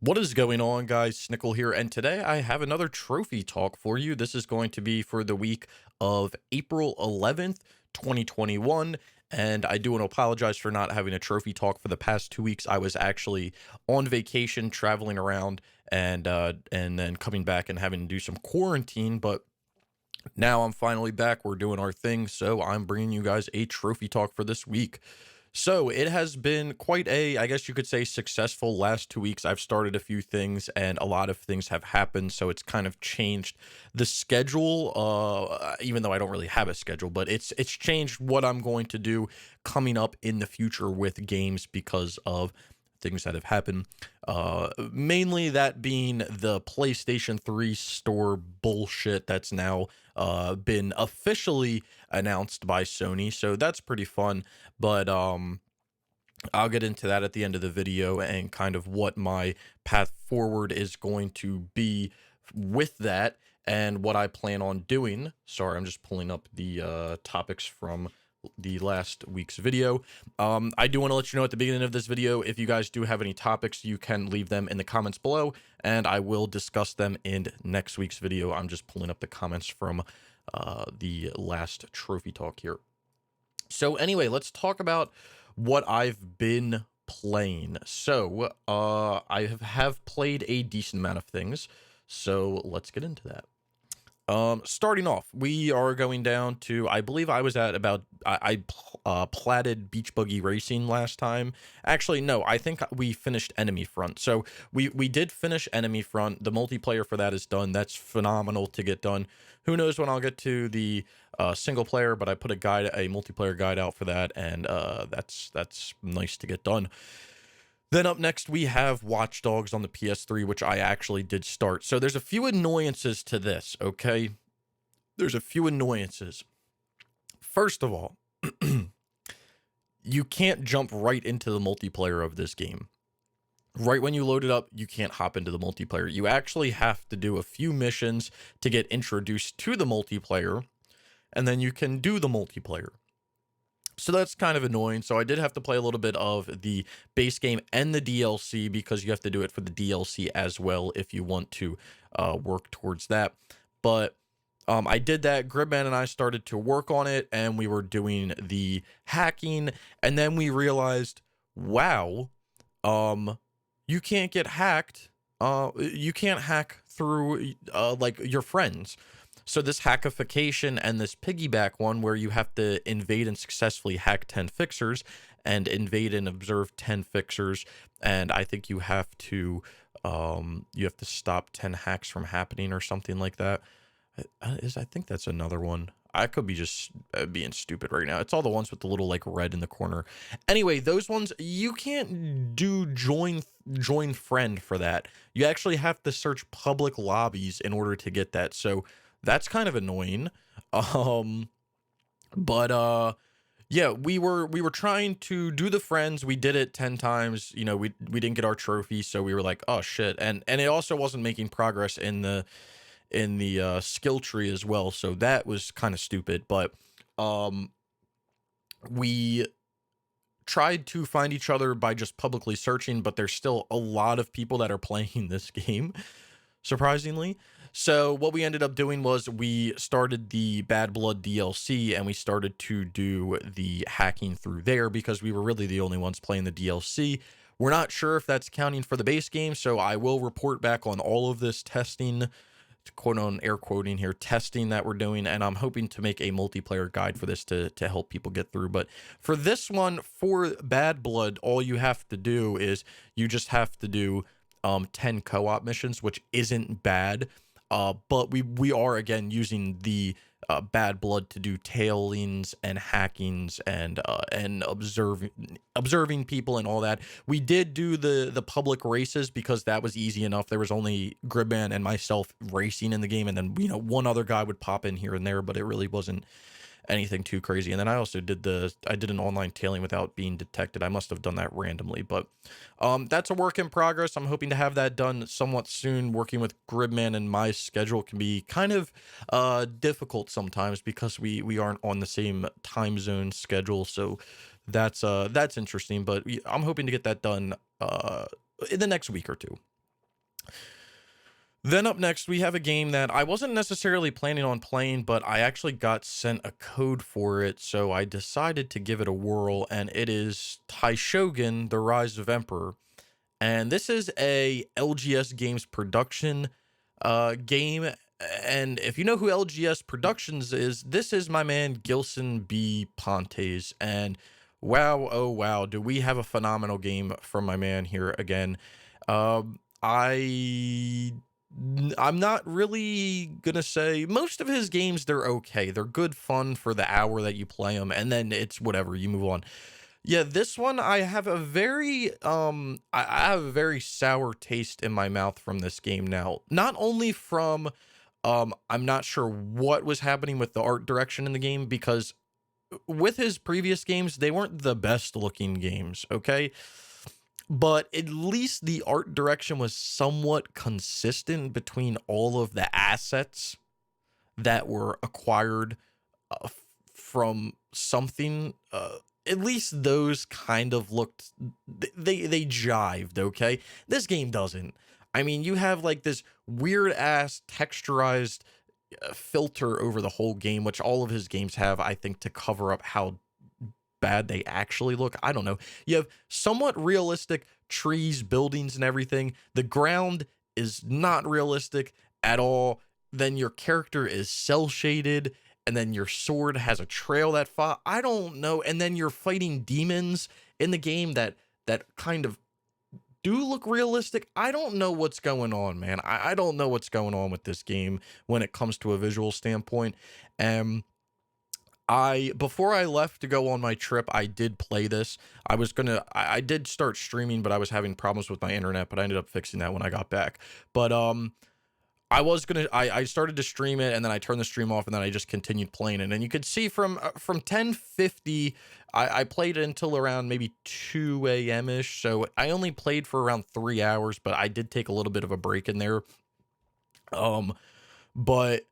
What is going on, guys? Snickel here, and today I have another trophy talk for you. This is going to be for the week of April 11th, 2021, and I do want to apologize for not having a trophy talk for the past 2 weeks. I was actually on vacation, traveling around, and then coming back and having to do some quarantine, but now I'm finally back. We're doing our thing, so I'm bringing you guys a trophy talk for this week. So it has been quite a, I guess you could say, successful last 2 weeks. I've started a few things and a lot of things have happened. So it's kind of changed the schedule, even though I don't really have a schedule, but it's changed what I'm going to do coming up in the future with games because of things that have happened. Mainly that being the PlayStation 3 store bullshit that's now been officially announced by Sony. So that's pretty fun. But I'll get into that at the end of the video and kind of what my path forward is going to be with that and what I plan on doing. Sorry, I'm just pulling up the topics from the last week's video. I do want to let you know at the beginning of this video, if you guys do have any topics, you can leave them in the comments below, and I will discuss them in next week's video. I'm just pulling up the comments from the last trophy talk here. So anyway, let's talk about what I've been playing. So I have played a decent amount of things, so let's get into that. Starting off, we are going down to, I believe I was at about, I platted Beach Buggy Racing last time. Actually, no, I think we finished Enemy Front. So we did finish Enemy Front. The multiplayer for that is done. That's phenomenal to get done. Who knows when I'll get to the single player, but I put a multiplayer guide out for that, and that's nice to get done. Then up next, we have Watch Dogs on the PS3, which I actually did start. So there's a few annoyances to this, okay? There's a few annoyances. First of all, you can't jump right into the multiplayer of this game. Right when you load it up, you can't hop into the multiplayer. You actually have to do a few missions to get introduced to the multiplayer, and then you can do the multiplayer. So that's kind of annoying. So I did have to play a little bit of the base game and the DLC because you have to do it for the DLC as well if you want to work towards that. But I did that. Gridman and I started to work on it, and we were doing the hacking, and then we realized, wow, you can't get hacked. You can't hack through like your friends. So this hackification and this piggyback one where you have to invade and successfully hack 10 fixers and invade and observe 10 fixers. And I think you have to stop 10 hacks from happening or something like that. I think that's another one. I could be just being stupid right now. It's all the ones with the little like red in the corner. Anyway, those ones, you can't do join friend for that. You actually have to search public lobbies in order to get that. So that's kind of annoying. But yeah, we were trying to do the friends. We did it 10 times. You know, we didn't get our trophy, so we were like, oh shit. And it also wasn't making progress in the skill tree as well. So that was kind of stupid. But we tried to find each other by just publicly searching, but there's still a lot of people that are playing this game, surprisingly. So what we ended up doing was we started the Bad Blood DLC, and we started to do the hacking through there because we were really the only ones playing the DLC. We're not sure if that's counting for the base game, so I will report back on all of this testing, quote on air quoting here, testing that we're doing, and I'm hoping to make a multiplayer guide for this to help people get through. But for this one, for Bad Blood, all you have to do is you just have to do 10 co-op missions, which isn't bad. But we are again using the Bad Blood to do tailings and hackings and observing people and all that. We did do the public races because that was easy enough. There was only Gridman and myself racing in the game, and then one other guy would pop in here and there, but it really wasn't anything too crazy. And then I also did an online tailing without being detected. I must have done that randomly, but that's a work in progress. I'm hoping to have that done somewhat soon. Working with Gridman and my schedule can be kind of difficult sometimes because we aren't on the same time zone schedule. So that's interesting, but I'm hoping to get that done in the next week or two. Then up next, we have a game that I wasn't necessarily planning on playing, but I actually got sent a code for it, so I decided to give it a whirl, and it is Taishogun: The Rise of Emperor. And this is a LGS Games production game. And if you know who LGS Productions is, this is my man Gilson B. Pontes. And wow, oh wow, do we have a phenomenal game from my man here again. Um, I I'm not really gonna say most of his games, they're okay. They're good fun for the hour that you play them, and then it's whatever, you move on. Yeah, this one I have a very I have a very sour taste in my mouth from this game now. Not only from I'm not sure what was happening with the art direction in the game, because with his previous games, they weren't the best looking games, okay? But at least the art direction was somewhat consistent between all of the assets that were acquired from something. At least those kind of looked, they jived, okay? This game doesn't. I mean, you have like this weird ass texturized filter over the whole game, which all of his games have, I think, to cover up how bad they actually look. I don't know. You have somewhat realistic trees, buildings, and everything. The ground is not realistic at all. Then your character is cell shaded, and then your sword has a trail that I don't know. And then you're fighting demons in the game that kind of do look realistic. I don't know what's going on, man. I don't know what's going on with this game when it comes to a visual standpoint. Um, before I left to go on my trip, I did play this. I did start streaming, but I was having problems with my internet, but I ended up fixing that when I got back. But I started to stream it, and then I turned the stream off, and then I just continued playing it. And you could see from 10:50, I played it until around maybe 2 a.m. ish. So I only played for around 3 hours, but I did take a little bit of a break in there. But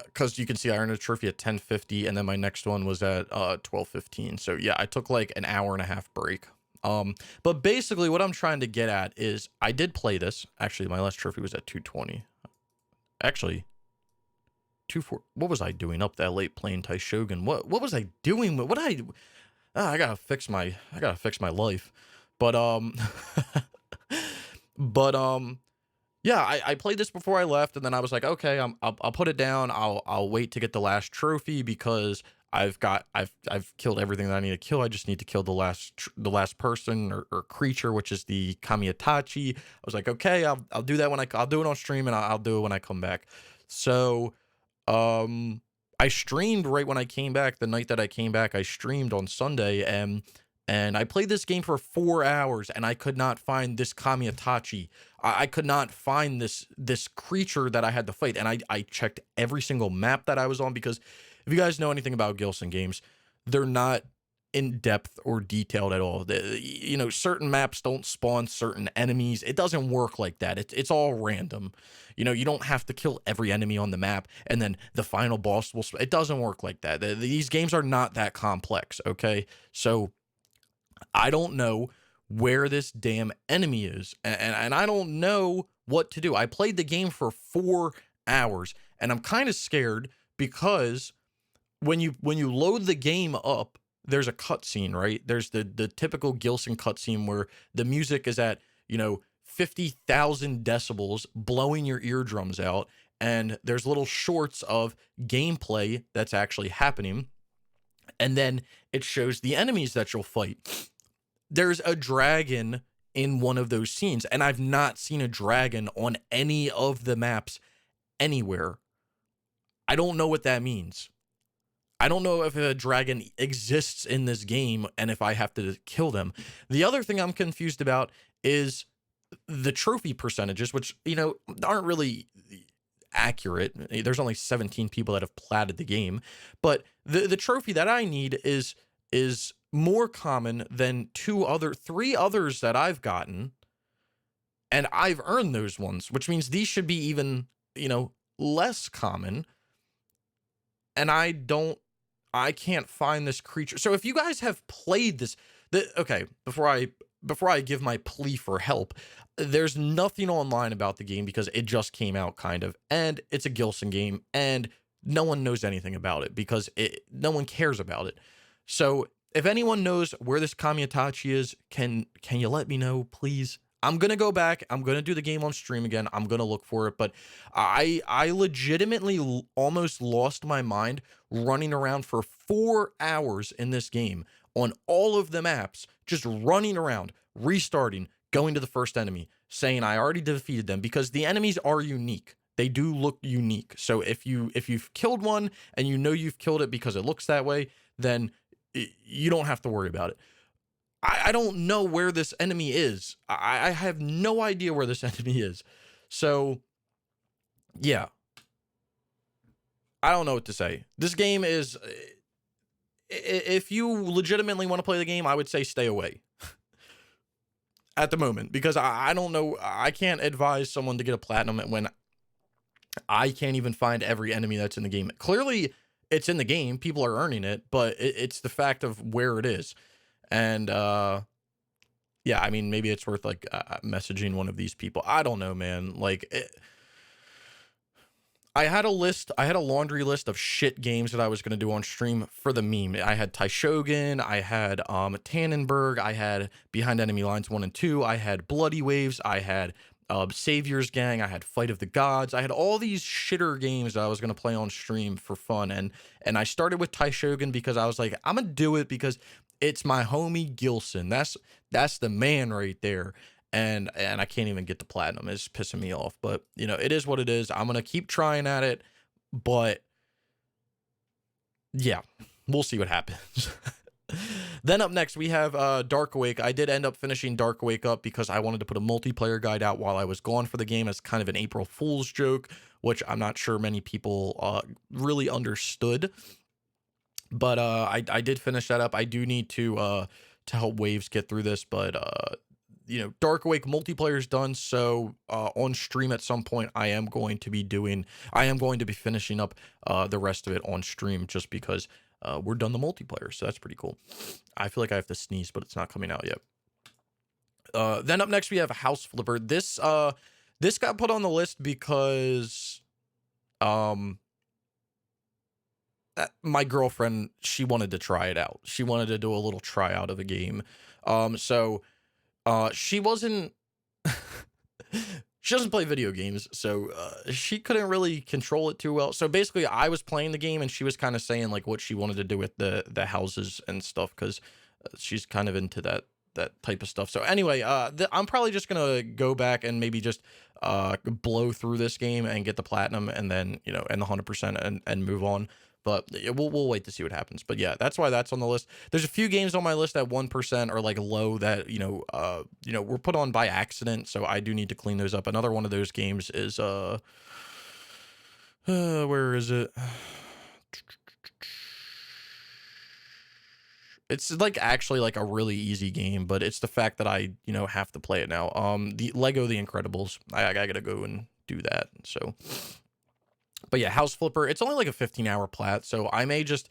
because you can see I earned a trophy at 10:50, and then my next one was at 12:15. So yeah, I took like an hour and a half break. But basically what I'm trying to get at is I did play this. Actually, my last trophy was at 220. Actually, 24. What was I doing up that late playing Taishogun? What was I doing? I gotta fix my life. But but yeah, I played this before I left, and then I was like, okay, I'll put it down. I'll wait to get the last trophy, because I've killed everything that I need to kill. I just need to kill the last person or creature, which is the Kamiatachi. I was like, okay, I'll do that I'll do it on stream, and I'll do it when I come back. So I streamed right when I came back. The night that I came back, I streamed on Sunday, and I played this game for 4 hours, and I could not find this Kamiatachi. I could not find this creature that I had to fight. And I checked every single map that I was on, because if you guys know anything about Gilson games, they're not in depth or detailed at all. Certain maps don't spawn certain enemies. It doesn't work like that. It's all random. You don't have to kill every enemy on the map, and then the final boss will. It doesn't work like that. These games are not that complex. Okay, so I don't know where this damn enemy is, and I don't know what to do. I played the game for 4 hours, and I'm kind of scared, because when you load the game up, there's a cutscene, right? There's the typical Gilson cutscene where the music is at 50,000 decibels, blowing your eardrums out, and there's little shorts of gameplay that's actually happening, and then it shows the enemies that you'll fight. There's a dragon in one of those scenes, and I've not seen a dragon on any of the maps anywhere. I don't know what that means. I don't know if a dragon exists in this game and if I have to kill them. The other thing I'm confused about is the trophy percentages, which, aren't really accurate. There's only 17 people that have platted the game, but the trophy that I need is more common than three others that I've gotten, and I've earned those ones, which means these should be even, less common. And I can't find this creature. So if you guys have played this, okay, before I before I give my plea for help, there's nothing online about the game because it just came out kind of, and it's a Gilson game, and no one knows anything about it because no one cares about it. So if anyone knows where this Kamiatachi is, can you let me know, please? I'm gonna go back. I'm gonna do the game on stream again. I'm gonna look for it, but I legitimately almost lost my mind running around for 4 hours in this game on all of the maps, just running around, restarting, going to the first enemy, saying I already defeated them because the enemies are unique. They do look unique. So if you've killed one and you know you've killed it because it looks that way, then you don't have to worry about it. I don't know where this enemy is. I have no idea where this enemy is. So, yeah. I don't know what to say. This game is... If you legitimately want to play the game, I would say stay away. At the moment. Because I don't know... I can't advise someone to get a platinum when I can't even find every enemy that's in the game. Clearly, it's in the game. People are earning it. But it's the fact of where it is. And, yeah, I mean, maybe it's worth, like, messaging one of these people. I don't know, man. Like, I had a laundry list of shit games that I was going to do on stream for the meme. I had Taishogun, I had, Tannenberg, I had Behind Enemy Lines 1 and 2, I had Bloody Waves, I had, Savior's Gang, I had Fight of the Gods, I had all these shitter games that I was going to play on stream for fun, and I started with Taishogun because I was like, I'm going to do it because it's my homie Gilson. That's the man right there. And I can't even get the platinum. It's pissing me off. But, you know, it is what it is. I'm going to keep trying at it. But, yeah, we'll see what happens. Then up next, we have Dark Awake. I did end up finishing Dark Awake up because I wanted to put a multiplayer guide out while I was gone for the game as kind of an April Fool's joke, which I'm not sure many people really understood. But I did finish that up. I do need to help Waves get through this, but you know, Dark Awake multiplayer is done. So on stream at some point, I am going to be finishing up the rest of it on stream just because we're done the multiplayer. So that's pretty cool. I feel like I have to sneeze, but it's not coming out yet. Then up next we have House Flipper. This got put on the list because my girlfriend, she wanted to try it out. She wanted to do a little tryout of a game. So she wasn't, she doesn't play video games, so she couldn't really control it too well. So basically I was playing the game and she was kind of saying like what she wanted to do with the houses and stuff, because she's kind of into that type of stuff. So anyway, I'm probably just gonna go back and maybe just blow through this game and get the platinum and then, you know, and the 100% and move on. But we'll wait to see what happens. But yeah, that's why that's on the list. There's a few games on my list at 1% or like low that, you know, were put on by accident. So I do need to clean those up. Another one of those games is, where is it? It's like actually like a really easy game, but it's the fact that I, you know, have to play it now. The Lego The Incredibles. I gotta go and do that. So, but yeah, House Flipper, it's only like a 15-hour plat, so I may just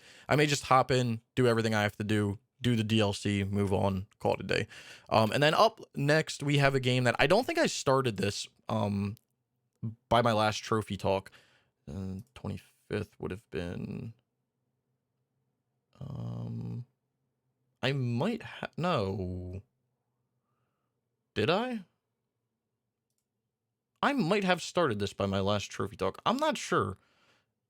hop in, do everything I have to do the DLC, move on, call it a day. And then up next we have a game that I don't think I started this by my last trophy talk. 25th would have been I might have, no. Did I? I might have started this by my last trophy talk. I'm not sure.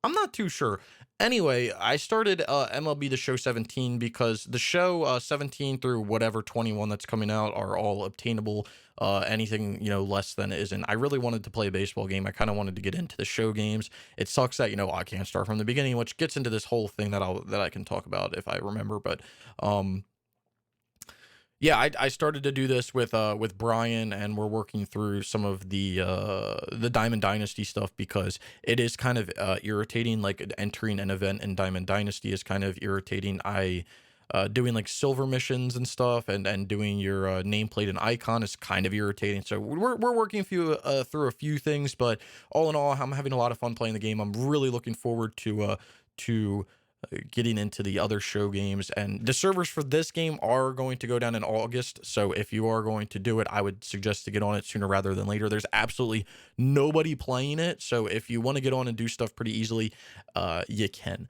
I'm not too sure. Anyway, I started MLB The Show 17 because the show 17 through whatever 21 that's coming out are all obtainable. Anything, you know, less than isn't. I really wanted to play a baseball game. I kind of wanted to get into the show games. It sucks that, you know, I can't start from the beginning, which gets into this whole thing that I can talk about if I remember. But yeah, I started to do this with Brian, and we're working through some of the Diamond Dynasty stuff because it is kind of irritating. Like entering an event in Diamond Dynasty is kind of irritating. Doing like silver missions and stuff, and doing your nameplate and icon is kind of irritating. So we're working through a few things, but all in all, I'm having a lot of fun playing the game. I'm really looking forward to getting into the other show games. And the servers for this game are going to go down in August. So if you are going to do it, I would suggest to get on it sooner rather than later. There's absolutely nobody playing it. So if you want to get on and do stuff pretty easily, you can.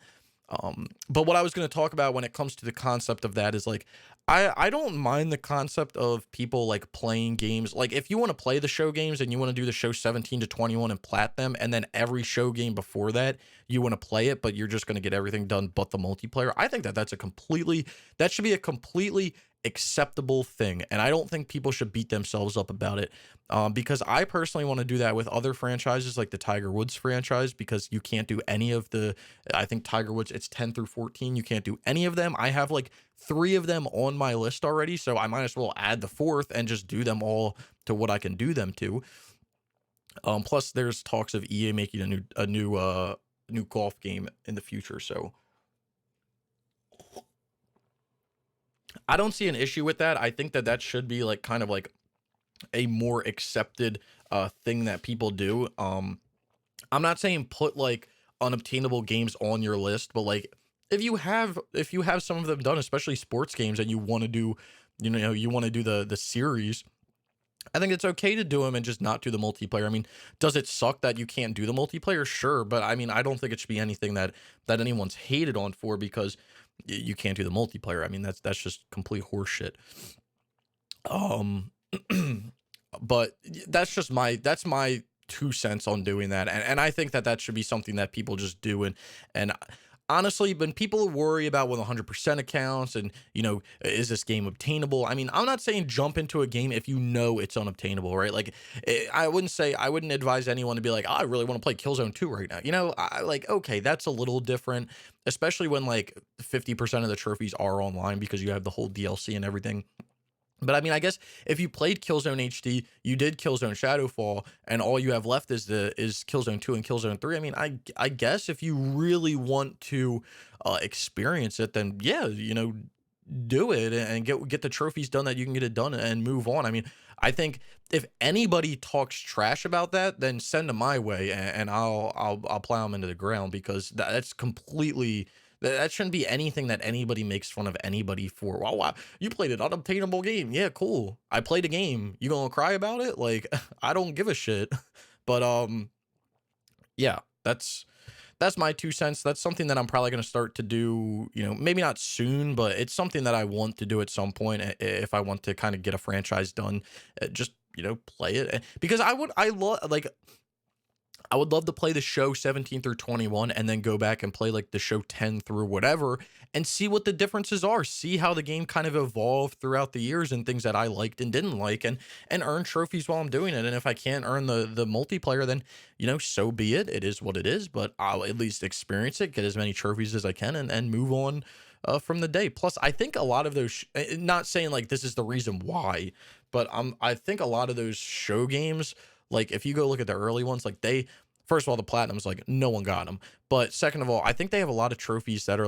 But what I was going to talk about when it comes to the concept of that is like, I don't mind the concept of people like playing games. Like if you want to play the show games and you want to do the show 17 to 21 and plat them, and then every show game before that, you want to play it, but you're just going to get everything done but the multiplayer. I think that that should be a completely acceptable thing. And I don't think people should beat themselves up about it. Because I personally want to do that with other franchises like the Tiger Woods franchise, because you can't do any of I think Tiger Woods, it's 10 through 14. You can't do any of them. I have like 3 of them on my list already, so I might as well add the 4th and just do them all to what I can do them to. Plus there's talks of EA making a new golf game in the future, so I don't see an issue with that. I think that that should be like kind of like a more accepted thing that people do. I'm not saying put like unobtainable games on your list, but like if you have some of them done, especially sports games, and you want to do, you want to do the series, I think it's okay to do them and just not do the multiplayer. I mean, does it suck that you can't do the multiplayer? Sure, but I mean, I don't think it should be anything that anyone's hated on for because you can't do the multiplayer. I mean, that's just complete horseshit. Um, but that's my 2 cents on doing that, and I think that that should be something that people just do. And honestly, when people worry about with 100% accounts and is this game obtainable, I mean, I'm not saying jump into a game if you know it's unobtainable, right? Like I wouldn't advise anyone to be like, oh, I really want to play Killzone 2 right now. I like, okay, that's a little different, especially when like 50% of the trophies are online because you have the whole DLC and everything. But I mean, I guess if you played Killzone HD, you did Killzone Shadowfall, and all you have left is Killzone 2 and Killzone 3. I mean, I guess if you really want to experience it, then yeah, do it and get the trophies done that you can get it done and move on. I mean, I think if anybody talks trash about that, then send them my way, and I'll plow them into the ground, because that's completely. That shouldn't be anything that anybody makes fun of anybody for. Wow, you played an unobtainable game. Yeah, cool. I played a game. You gonna cry about it? Like, I don't give a shit. But yeah, that's my 2 cents. That's something that I'm probably gonna start to do. Maybe not soon, but it's something that I want to do at some point if I want to kind of get a franchise done. Just play it, because I would love to play the show 17 through 21 and then go back and play like the show 10 through whatever and see what the differences are. See how the game kind of evolved throughout the years and things that I liked and didn't like, and earn trophies while I'm doing it. And if I can't earn the multiplayer, then, so be it. It is what it is, but I'll at least experience it, get as many trophies as I can, and move on from the day. Plus, I think a lot of those, not saying like this is the reason why, but I think a lot of those show games, like if you go look at the early ones, like first of all, the platinums, like no one got them. But second of all, I think they have a lot of trophies that are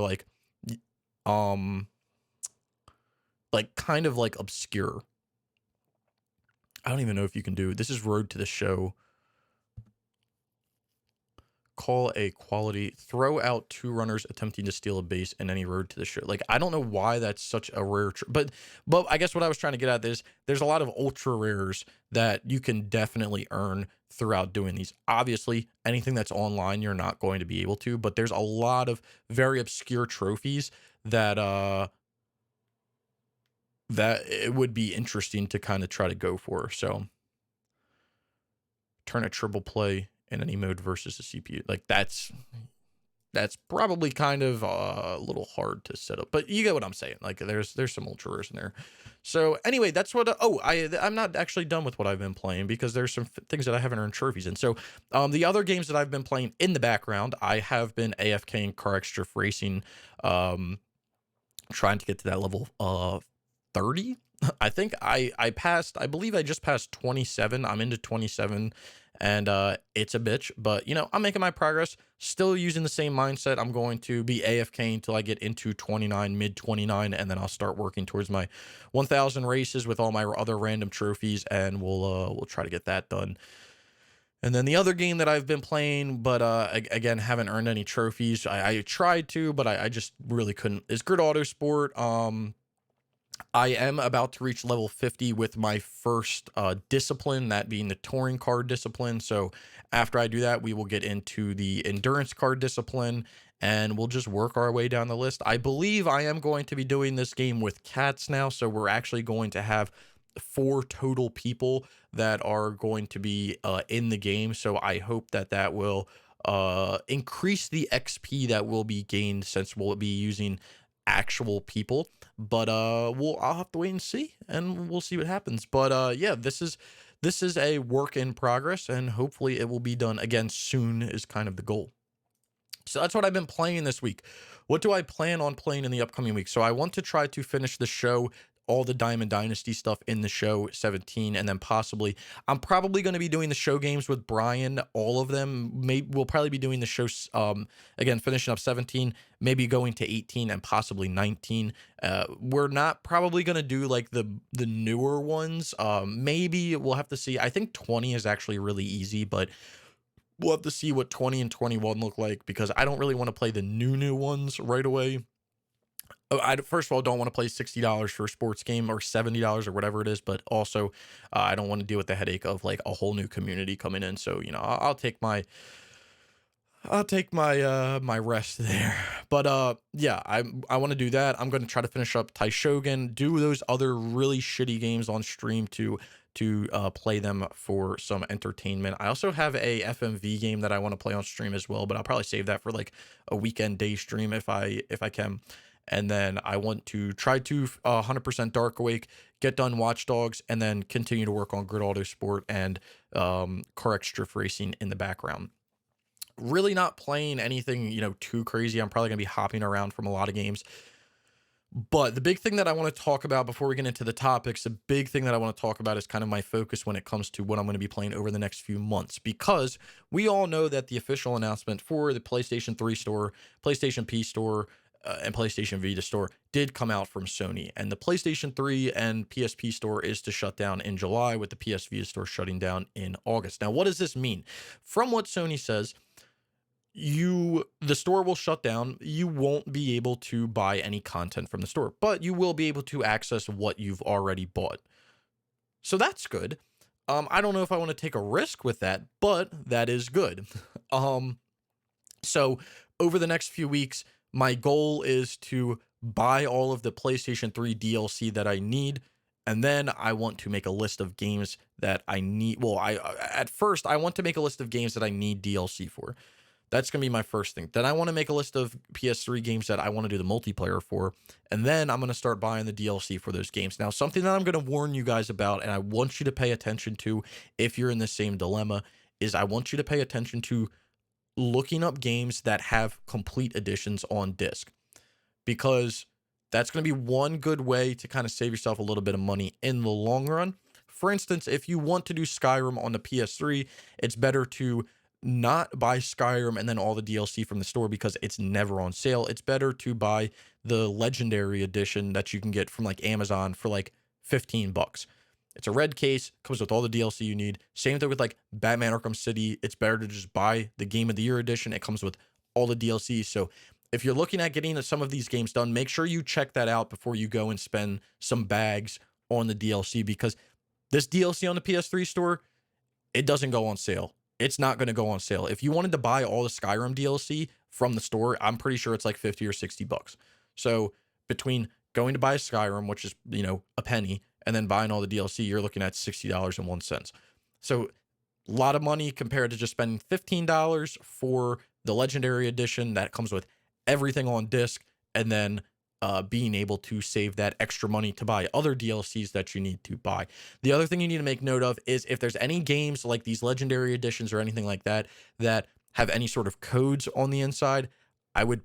um, like kind of like obscure. I don't even know if you can do, this is Road to the Show. Call a quality, throw out 2 runners attempting to steal a base in any road to the show. Like, I don't know why that's such a rare, but I guess what I was trying to get at is there's a lot of ultra rares that you can definitely earn throughout doing these. Obviously, anything that's online, you're not going to be able to, but there's a lot of very obscure trophies that it would be interesting to kind of try to go for. So turn a triple play in any mode versus a CPU. Like that's probably kind of a little hard to set up, but you get what I'm saying. Like there's some ultra rares in there. So anyway, that's what, I'm not actually done with what I've been playing, because there's some things that I haven't earned trophies in. So the other games that I've been playing in the background, I have been AFK in Car Extra Racing, trying to get to that level 30. I think I believe I just passed 27. I'm into 27, and it's a bitch, but I'm making my progress, still using the same mindset. I'm going to be AFK until I get into 29, mid 29, and then I'll start working towards my 1000 races with all my other random trophies, and we'll try to get that done. And then the other game that I've been playing, but again, haven't earned any trophies. I tried to, but I just really couldn't. Is Grid Autosport. I am about to reach level 50 with my first discipline, that being the touring car discipline. So after I do that, we will get into the endurance car discipline and we'll just work our way down the list. I believe I am going to be doing this game with cats now. So we're actually going to have 4 total people that are going to be in the game. So I hope that that will increase the XP that will be gained since we'll be using actual people. But I'll have to wait and see, and we'll see what happens. But yeah, this is a work in progress, and hopefully it will be done again soon is kind of the goal. So that's what I've been playing this week. What do I plan on playing in the upcoming week? So I want to try to finish the show, all the Diamond Dynasty stuff in the show 17, and then possibly I'm probably going to be doing the show games with Brian, all of them. Maybe we'll probably be doing the show again, finishing up 17, maybe going to 18 and possibly 19. We're not probably going to do like the newer ones. Maybe we'll have to see. I think 20 is actually really easy, but we'll have to see what 20 and 21 look like because I don't really want to play the new ones right away. I first of all don't want to play $60 for a sports game or $70 or whatever it is, but also I don't want to deal with the headache of like a whole new community coming in. So I'll take my my rest there. But yeah, I want to do that. I'm going to try to finish up Taishogun, do those other really shitty games on stream to play them for some entertainment. I also have a FMV game that I want to play on stream as well, but I'll probably save that for like a weekend day stream if I can. And then I want to try to 100% Dark Awake, get done Watch Dogs, and then continue to work on Grid Autosport and Car Drift Racing in the background. Really not playing anything, too crazy. I'm probably going to be hopping around from a lot of games. But the big thing that I want to talk about before we get into the topics, the big thing that I want to talk about is kind of my focus when it comes to what I'm going to be playing over the next few months. Because we all know that the official announcement for the PlayStation 3 store, PlayStation P store, and PlayStation Vita store did come out from Sony, and the PlayStation 3 and PSP store is to shut down in July, with the PS Vita store shutting down in August. Now, what does this mean? From what Sony says, the store will shut down. You won't be able to buy any content from the store, but you will be able to access what you've already bought. So that's good. I don't know if I want to take a risk with that, but that is good. So over the next few weeks, my goal is to buy all of the PlayStation 3 DLC that I need, and then I want to make a list of games that I need. Well, at first I want to make a list of games that I need DLC for. That's going to be my first thing. Then I want to make a list of PS3 games that I want to do the multiplayer for, and then I'm going to start buying the DLC for those games. Now, something that I'm going to warn you guys about, and I want you to pay attention to if you're in the same dilemma, is I want you to pay attention to looking up games that have complete editions on disc, because that's going to be one good way to kind of save yourself a little bit of money in the long run. For instance, if you want to do Skyrim on the PS3, it's better to not buy Skyrim and then all the DLC from the store because it's never on sale. It's better to buy the Legendary Edition that you can get from like Amazon for like $15. It's a red case, comes with all the DLC you need. Same thing with like Batman Arkham City. It's better to just buy the Game of the Year edition. It comes with all the DLC. So if you're looking at getting some of these games done, make sure you check that out before you go and spend some bags on the DLC, because this DLC on the PS3 store, it doesn't go on sale. It's not going to go on sale. If you wanted to buy all the Skyrim DLC from the store, I'm pretty sure it's like 50 or $60. So between going to buy Skyrim, which is, a penny, and then buying all the DLC, you're looking at $60.01. So a lot of money compared to just spending $15 for the Legendary Edition that comes with everything on disc, and then being able to save that extra money to buy other DLCs that you need to buy. The other thing you need to make note of is if there's any games like these Legendary Editions or anything like that that have any sort of codes on the inside, I would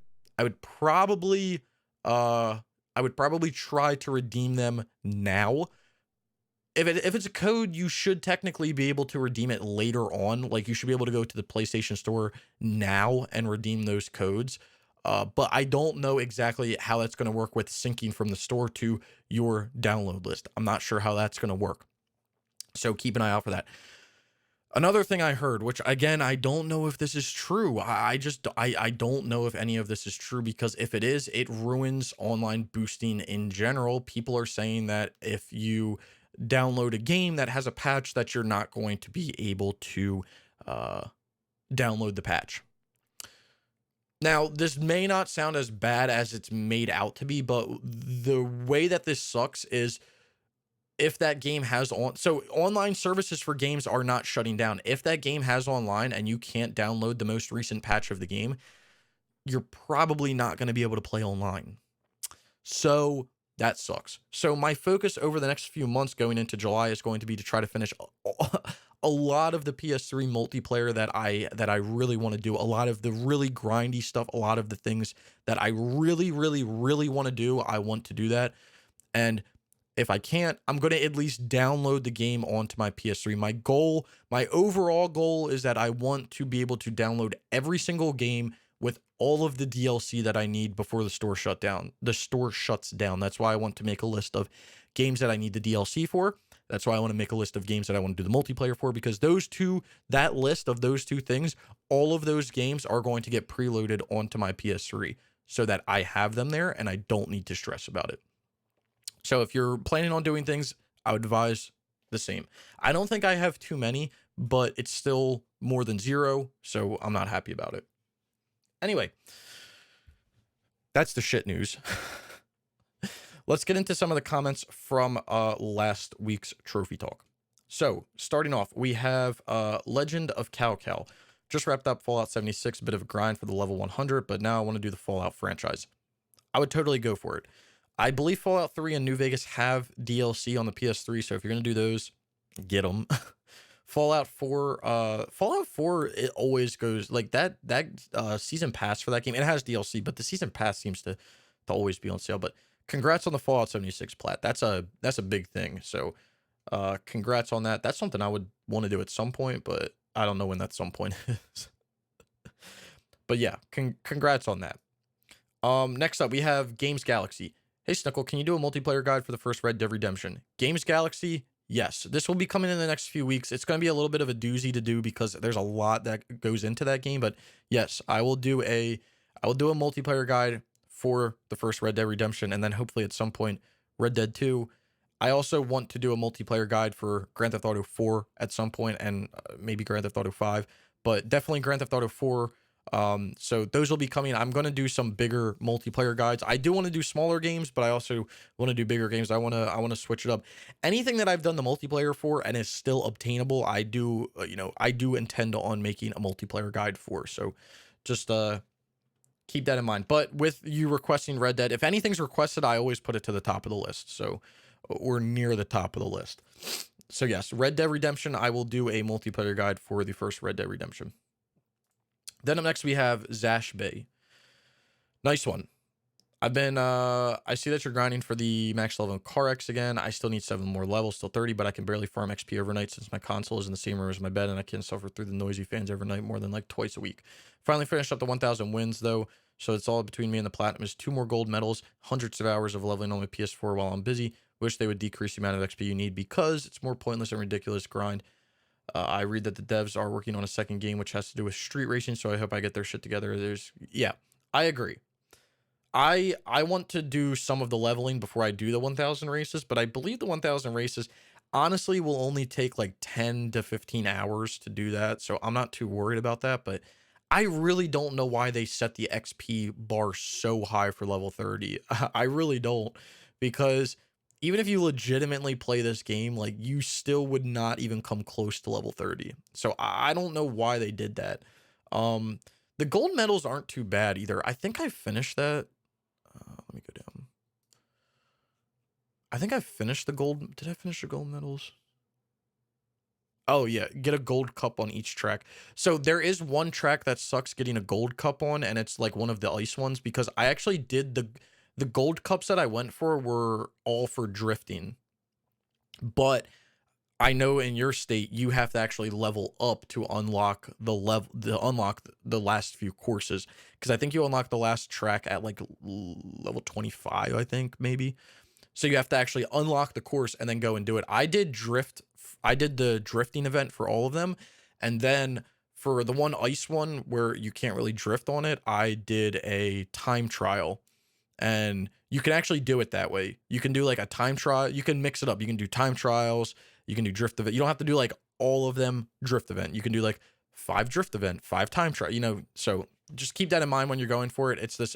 probably try to redeem them now. If it's a code, you should technically be able to redeem it later on. Like, you should be able to go to the PlayStation Store now and redeem those codes. But I don't know exactly how that's going to work with syncing from the store to your download list. I'm not sure how that's going to work. So keep an eye out for that. Another thing I heard, which again, I don't know if this is true. I don't know if any of this is true, because if it is, it ruins online boosting in general. People are saying that if you download a game that has a patch, that you're not going to be able to uh, download the patch. Now, this may not sound as bad as it's made out to be, but the way that this sucks is if that game has so online services for games are not shutting down. If that game has online and you can't download the most recent patch of the game, you're probably not going to be able to play online. So that sucks. So my focus over the next few months going into July is going to be to try to finish a lot of the PS3 multiplayer that I really want to do, a lot of the really grindy stuff, a lot of the things that I really want to do. I want to do that. And if I can't, I'm going to at least download the game onto my PS3. My overall goal is that I want to be able to download every single game with all of the DLC that I need before the store shuts down. That's why I want to make a list of games that I need the DLC for. That's why I want to make a list of games that I want to do the multiplayer for, because that list of those two things, all of those games are going to get preloaded onto my PS3 so that I have them there and I don't need to stress about it. So if you're planning on doing things, I would advise the same. I don't think I have too many, but it's still more than 0, so I'm not happy about it. Anyway, that's the shit news. Let's get into some of the comments from last week's Trophy Talk. So, starting off, we have Legend of Cow. Just wrapped up Fallout 76, a bit of a grind for the level 100, but now I want to do the Fallout franchise. I would totally go for it. I believe Fallout 3 and New Vegas have DLC on the PS3, so if you're going to do those, get them. Fallout 4, it always goes, like, that season pass for that game, it has DLC, but the season pass seems to always be on sale. But congrats on the Fallout 76 plat. That's a big thing, so congrats on that. That's something I would want to do at some point, but I don't know when that some point is. But yeah, congrats on that. Next up, we have Games Galaxy. Hey, Snickel, can you do a multiplayer guide for the first Red Dead Redemption? Games Galaxy, yes. This will be coming in the next few weeks. It's going to be a little bit of a doozy to do because there's a lot that goes into that game. But yes, I will do a multiplayer guide for the first Red Dead Redemption, and then hopefully at some point Red Dead 2. I also want to do a multiplayer guide for Grand Theft Auto 4 at some point, and maybe Grand Theft Auto 5, but definitely Grand Theft Auto 4. So those will be coming. I'm going to do some bigger multiplayer guides. I do want to do smaller games, but I also want to do bigger games. I want to switch it up. Anything that I've done the multiplayer for and is still obtainable, I do intend on making a multiplayer guide for. So just keep that in mind. But with you requesting Red Dead, if anything's requested, I always put it to the top of the list. So or near the top of the list. So yes, Red Dead Redemption, I will do a multiplayer guide for the first Red Dead Redemption. Then up next we have Zash Bay. Nice one. I see that you're grinding for the max level in CarX again. I still need 7 more levels, still 30, but I can barely farm XP overnight since my console is in the same room as my bed, and I can't suffer through the noisy fans overnight more than like twice a week. Finally finished up the 1,000 wins though, so it's all between me and the platinum is 2 more gold medals, hundreds of hours of leveling on my PS4 while I'm busy. Wish they would decrease the amount of XP you need because it's more pointless and ridiculous grind. I read that the devs are working on a second game which has to do with street racing, so I hope I get their shit together. Yeah, I agree. I want to do some of the leveling before I do the 1,000 races, but I believe the 1,000 races honestly will only take like 10 to 15 hours to do that, so I'm not too worried about that. But I really don't know why they set the XP bar so high for level 30. I really don't, because even if you legitimately play this game, like, you still would not even come close to level 30. So I don't know why they did that. The gold medals aren't too bad either. I think I finished that. Let me go down. I think I finished the gold. Did I finish the gold medals? Oh yeah, get a gold cup on each track. So there is one track that sucks getting a gold cup on, and it's like one of the ice ones, because I actually did the gold cups that I went for were all for drifting. But I know in your state you have to actually level up to unlock the last few courses, because I think you unlock the last track at like level 25, I think, maybe. So you have to actually unlock the course and then go and do it. I did the drifting event for all of them, And then for the one ice one where you can't really drift on it, I did a time trial. And you can actually do it that way. You can do like a time trial. You can mix it up. You can do time trials. You can do drift event. You don't have to do like all of them drift event. You can do like 5 drift event, 5 time trial. So just keep that in mind when you're going for it. It's this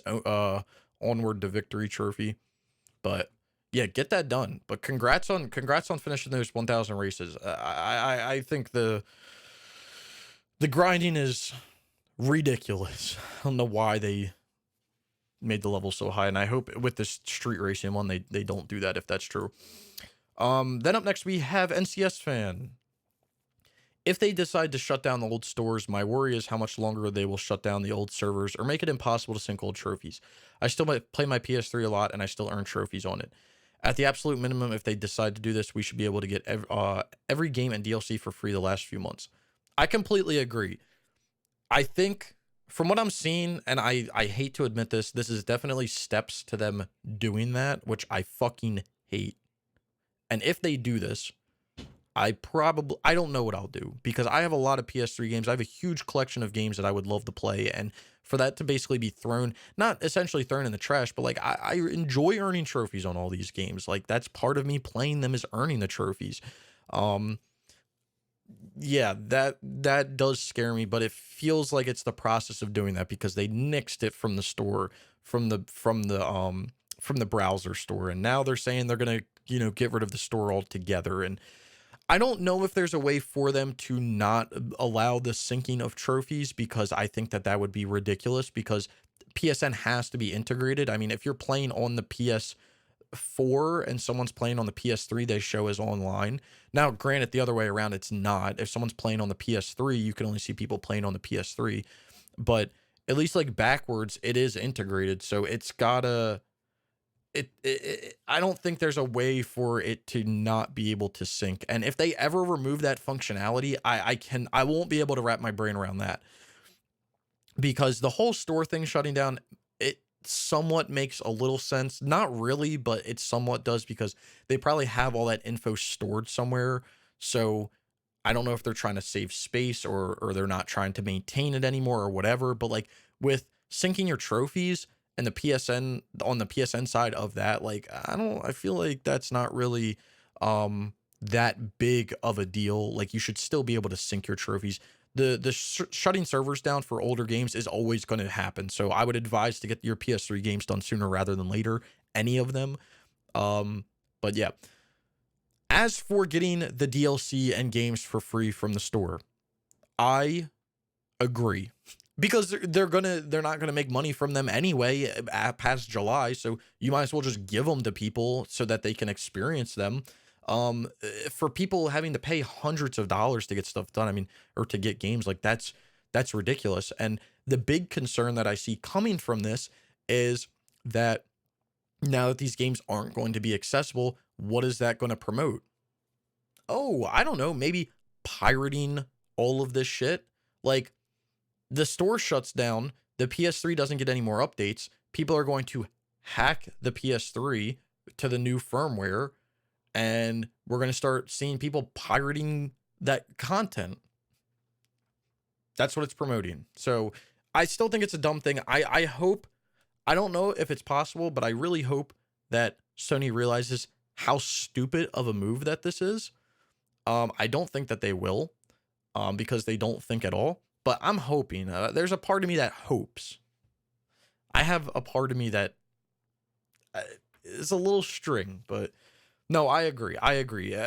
onward to victory trophy. But yeah, get that done. But congrats on finishing those 1,000 races. I think the grinding is ridiculous. I don't know why they made the level so high, and I hope with this street racing one they don't do that if that's true. Then up next we have NCS fan. If they decide to shut down the old stores, my worry is how much longer they will shut down the old servers or make it impossible to sync old trophies. I still might play my PS3 a lot and I still earn trophies on it. At the absolute minimum, if they decide to do this, we should be able to get every game and DLC for free the last few months. I completely agree. I think from what I'm seeing, and I hate to admit this, this is definitely steps to them doing that, which I fucking hate. And if they do this, I don't know what I'll do, because I have a lot of PS3 games. I have a huge collection of games that I would love to play, and for that to basically be thrown, not essentially thrown in the trash, but like I enjoy earning trophies on all these games. Like that's part of me playing them, is earning the trophies. Yeah, that does scare me, but it feels like it's the process of doing that because they nixed it from the store, from the browser store, and now they're saying they're gonna get rid of the store altogether. And I don't know if there's a way for them to not allow the syncing of trophies, because I think that would be ridiculous, because PSN has to be integrated. I mean, if you're playing on the PS4 and someone's playing on the PS3, they show as online. Now, granted, the other way around, it's not. If someone's playing on the PS3, you can only see people playing on the PS3. But at least like backwards, it is integrated. So it's gotta... I don't think there's a way for it to not be able to sync. And if they ever remove that functionality, I won't be able to wrap my brain around that, because the whole store thing shutting down, it somewhat makes a little sense. Not really, but it somewhat does, because they probably have all that info stored somewhere. So I don't know if they're trying to save space or they're not trying to maintain it anymore or whatever. But like with syncing your trophies and the PSN, on the PSN side of that, like I feel like that's not really that big of a deal. Like you should still be able to sync your trophies. The shutting servers down for older games is always going to happen. So I would advise to get your PS3 games done sooner rather than later, any of them. But yeah, as for getting the DLC and games for free from the store, I agree, because they're not gonna make money from them anyway past July. So you might as well just give them to people so that they can experience them. For people having to pay hundreds of dollars to get stuff done, I mean, or to get games, like that's ridiculous. And the big concern that I see coming from this is that now that these games aren't going to be accessible, what is that going to promote? Oh, I don't know, maybe pirating all of this shit. Like, the store shuts down, the PS3 doesn't get any more updates, people are going to hack the PS3 to the new firmware, and we're going to start seeing people pirating that content. That's what it's promoting. So I still think it's a dumb thing. I hope, I don't know if it's possible, but I really hope that Sony realizes how stupid of a move that this is. I don't think that they will, because they don't think at all. But I'm hoping. There's a part of me that hopes. I have a part of me that is a little string, but no, I agree.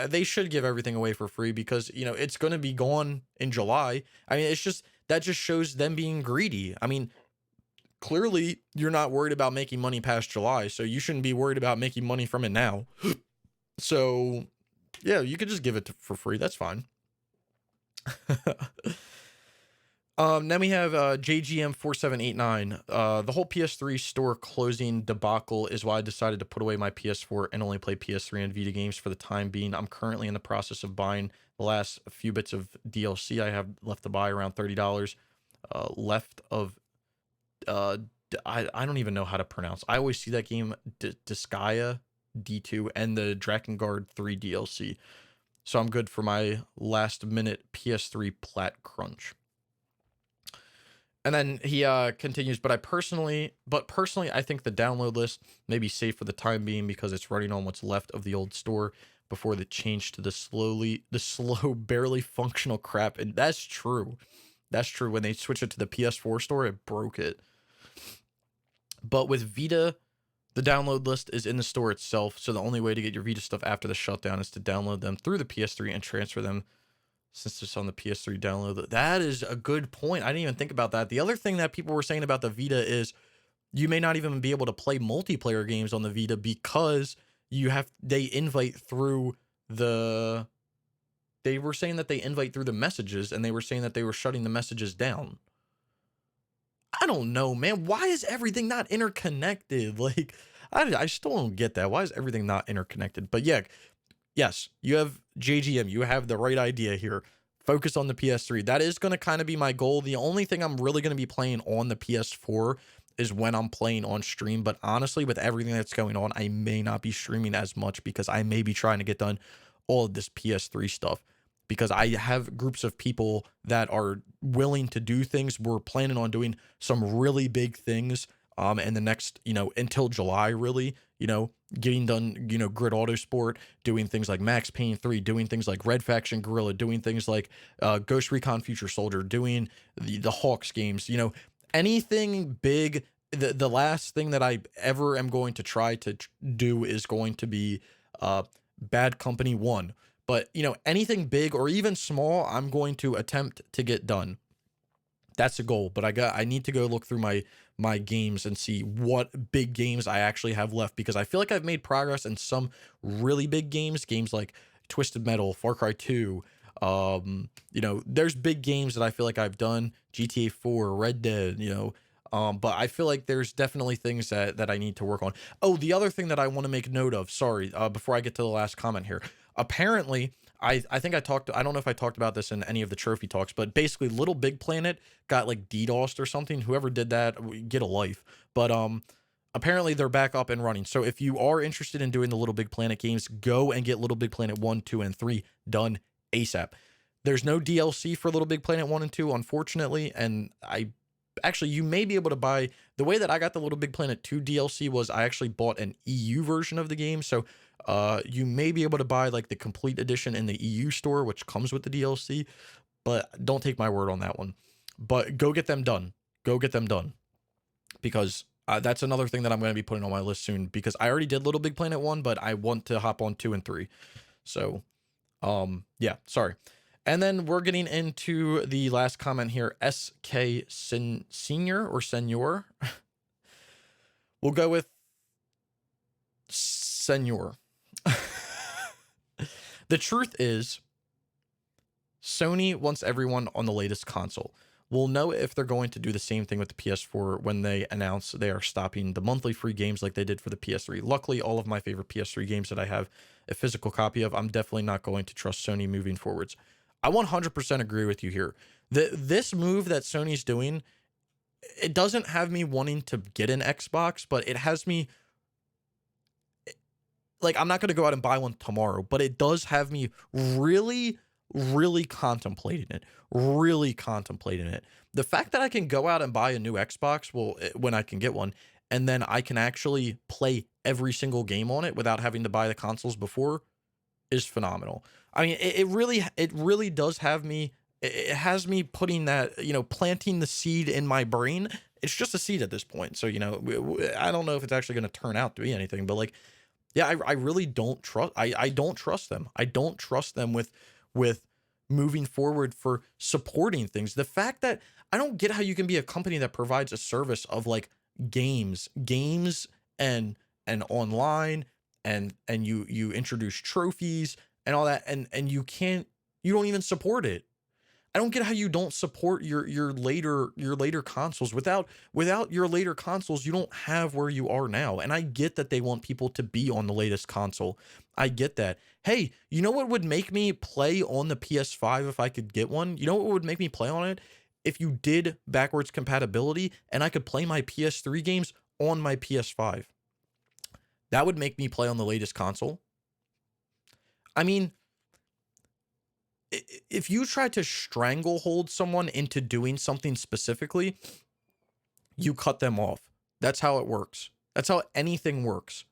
They should give everything away for free, because it's going to be gone in July. I mean, that just shows them being greedy. I mean, clearly you're not worried about making money past July, so you shouldn't be worried about making money from it now. So yeah, you could just give it for free. That's fine. Then we have JGM4789. The whole PS3 store closing debacle is why I decided to put away my PS4 and only play PS3 and Vita games for the time being. I'm currently in the process of buying the last few bits of DLC I have left to buy, around $30 left of. I don't even know how to pronounce. I always see that game, Disgaea D2 and the Drakengard 3 DLC. So I'm good for my last minute PS3 plat crunch. And then he continues, but personally, I think the download list may be safe for the time being because it's running on what's left of the old store before the change to the slow, barely functional crap. And that's true. That's true. When they switched it to the PS4 store, it broke it. But with Vita, the download list is in the store itself, so the only way to get your Vita stuff after the shutdown is to download them through the PS3 and transfer them since it's on the PS3 download. That is a good point. I didn't even think about that. The other thing that people were saying about the Vita is you may not even be able to play multiplayer games on the Vita because they invite through the they were saying that they invite through the messages, and they were saying that they were shutting the messages down. I don't know, man. Why is everything not interconnected? Like, I still don't get that. Why is everything not interconnected? But yeah, yes, you have JGM. You have the right idea here. Focus on the PS3. That is going to kind of be my goal. The only thing I'm really going to be playing on the PS4 is when I'm playing on stream. But honestly, with everything that's going on, I may not be streaming as much because I may be trying to get done all of this PS3 stuff. Because I have groups of people that are willing to do things. We're planning on doing some really big things in the next, until July, really, getting done, Grid Autosport, doing things like Max Payne 3, doing things like Red Faction Guerrilla, doing things like Ghost Recon Future Soldier, doing the Hawks games, anything big. The last thing that I ever am going to try to do is going to be Bad Company 1. But, anything big or even small, I'm going to attempt to get done. That's a goal. But I need to go look through my games and see what big games I actually have left, because I feel like I've made progress in some really big games like Twisted Metal, Far Cry 2. There's big games that I feel like I've done, GTA 4, Red Dead, but I feel like there's definitely things that I need to work on. Oh, the other thing that I want to make note of, sorry, before I get to the last comment here. Apparently, I think I don't know if I talked about this in any of the trophy talks, but basically Little Big Planet got like DDoSed or something. Whoever did that, get a life. But apparently they're back up and running. So if you are interested in doing the Little Big Planet games, go and get Little Big Planet 1, 2, and 3 done ASAP. There's no DLC for Little Big Planet 1 and 2, unfortunately, and actually, you may be able to buy. The way that I got the Little Big Planet 2 DLC was I actually bought an EU version of the game. So you may be able to buy like the complete edition in the EU store, which comes with the DLC. But don't take my word on that one. But go get them done. Go get them done. Because that's another thing that I'm going to be putting on my list soon. Because I already did Little Big Planet 1, but I want to hop on 2 and 3. So, yeah, sorry. And then we're getting into the last comment here, SK Senior or Senor. We'll go with Senor. The truth is, Sony wants everyone on the latest console. We'll know if they're going to do the same thing with the PS4 when they announce they are stopping the monthly free games like they did for the PS3. Luckily, all of my favorite PS3 games that I have a physical copy of, I'm definitely not going to trust Sony moving forwards. I 100% agree with you here. This move that Sony's doing, it doesn't have me wanting to get an Xbox, but it has me, like, I'm not going to go out and buy one tomorrow, but it does have me really, really contemplating it. Really contemplating it. The fact that I can go out and buy a new Xbox, well, when I can get one, and then I can actually play every single game on it without having to buy the consoles before, is phenomenal. I mean, it really does have me. It has me putting that, planting the seed in my brain. It's just a seed at this point. So, I don't know if it's actually going to turn out to be anything, but like, yeah, I really don't trust. I don't trust them. I don't trust them with moving forward for supporting things. The fact that I don't get how you can be a company that provides a service of like games and online and you introduce trophies and all that, and you don't even support it. I don't get how you don't support your later consoles. Without your later consoles, you don't have where you are now. And I get that they want people to be on the latest console. I get that. Hey, you know what would make me play on the PS5 if I could get one? You know what would make me play on it? If you did backwards compatibility and I could play my PS3 games on my PS5. That would make me play on the latest console. I mean, If you try to stranglehold someone into doing something specifically, you cut them off. That's how it works. That's how anything works.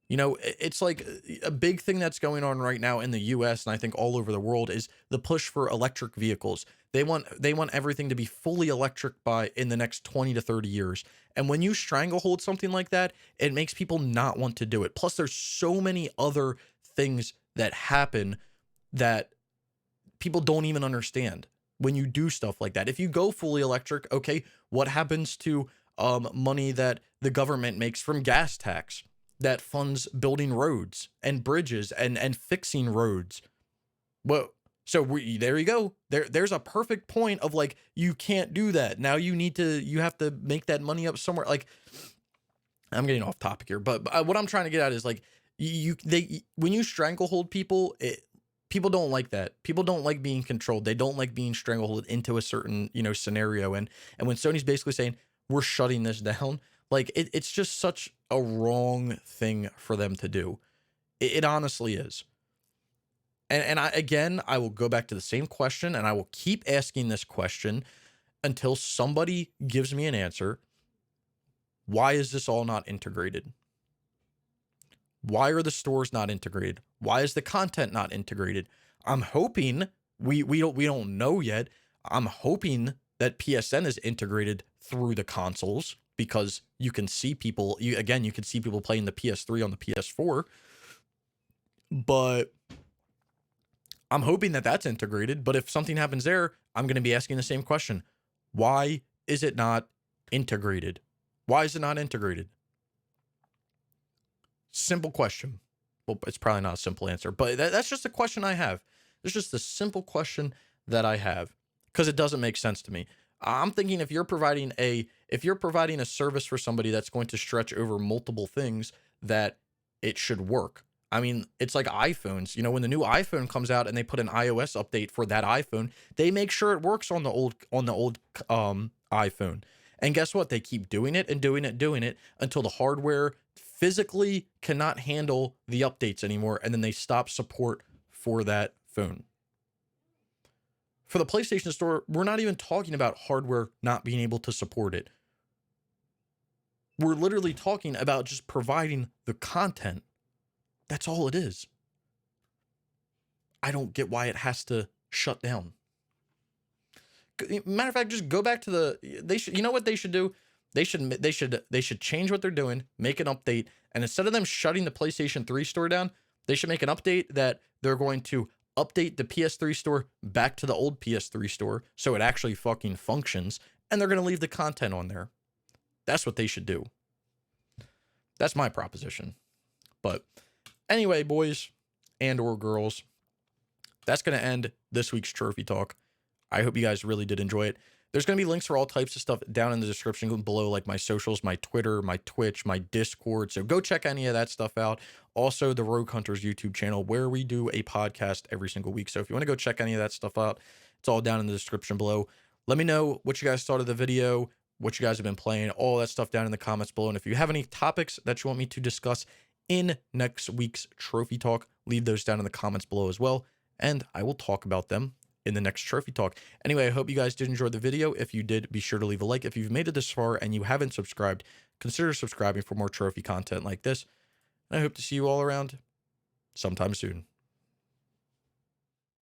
It's like a big thing that's going on right now in the US and I think all over the world is the push for electric vehicles. They want everything to be fully electric by in the next 20 to 30 years. And when you stranglehold something like that, it makes people not want to do it. Plus there's so many other things that happen that people don't even understand when you do stuff like that. If you go fully electric, okay, what happens to money that the government makes from gas tax that funds building roads and bridges and fixing roads? Well, so there you go. There's a perfect point of like you can't do that. Now you have to make that money up somewhere. Like I'm getting off topic here, but what I'm trying to get at is like when you stranglehold people, people don't like that. People don't like being controlled. They don't like being stranglehold into a certain, scenario. And when Sony's basically saying we're shutting this down, like it's just such a wrong thing for them to do. It honestly is. And I will go back to the same question and I will keep asking this question until somebody gives me an answer. Why is this all not integrated? Why are the stores not integrated? Why is the content not integrated? I'm hoping we don't know yet. I'm hoping that PSN is integrated through the consoles because you can see people you can see people playing the PS3 on the PS4. But I'm hoping that that's integrated, but if something happens there, I'm going to be asking the same question. Why is it not integrated? Why is it not integrated? Simple question. Well, it's probably not a simple answer, but that's just a question I have. It's just a simple question that I have because it doesn't make sense to me. I'm thinking if you're providing a service for somebody that's going to stretch over multiple things, that it should work. I mean, it's like iPhones. When the new iPhone comes out and they put an iOS update for that iPhone, they make sure it works on the old iPhone. And guess what? They keep doing it and doing it, doing it until the hardware physically cannot handle the updates anymore, and then they stop support for that phone. For the PlayStation Store, we're not even talking about hardware not being able to support it. We're literally talking about just providing the content. That's all it is. I don't get why it has to shut down. Matter of fact, just go back to you know what they should do? They should change what they're doing, make an update, and instead of them shutting the PlayStation 3 store down, they should make an update that they're going to update the PS3 store back to the old PS3 store so it actually fucking functions, and they're going to leave the content on there. That's what they should do. That's my proposition. But anyway, boys and or girls, that's going to end this week's Trophy Talk. I hope you guys really did enjoy it. There's going to be links for all types of stuff down in the description below, like my socials, my Twitter, my Twitch, my Discord. So go check any of that stuff out. Also, the Rogue Hunters YouTube channel, where we do a podcast every single week. So if you want to go check any of that stuff out, it's all down in the description below. Let me know what you guys thought of the video, what you guys have been playing, all that stuff down in the comments below. And if you have any topics that you want me to discuss in next week's Trophy Talk, leave those down in the comments below as well, and I will talk about them in the next Trophy Talk. Anyway, I hope you guys did enjoy the video. If you did, be sure to leave a like. If you've made it this far and you haven't subscribed, consider subscribing for more trophy content like this. And I hope to see you all around sometime soon.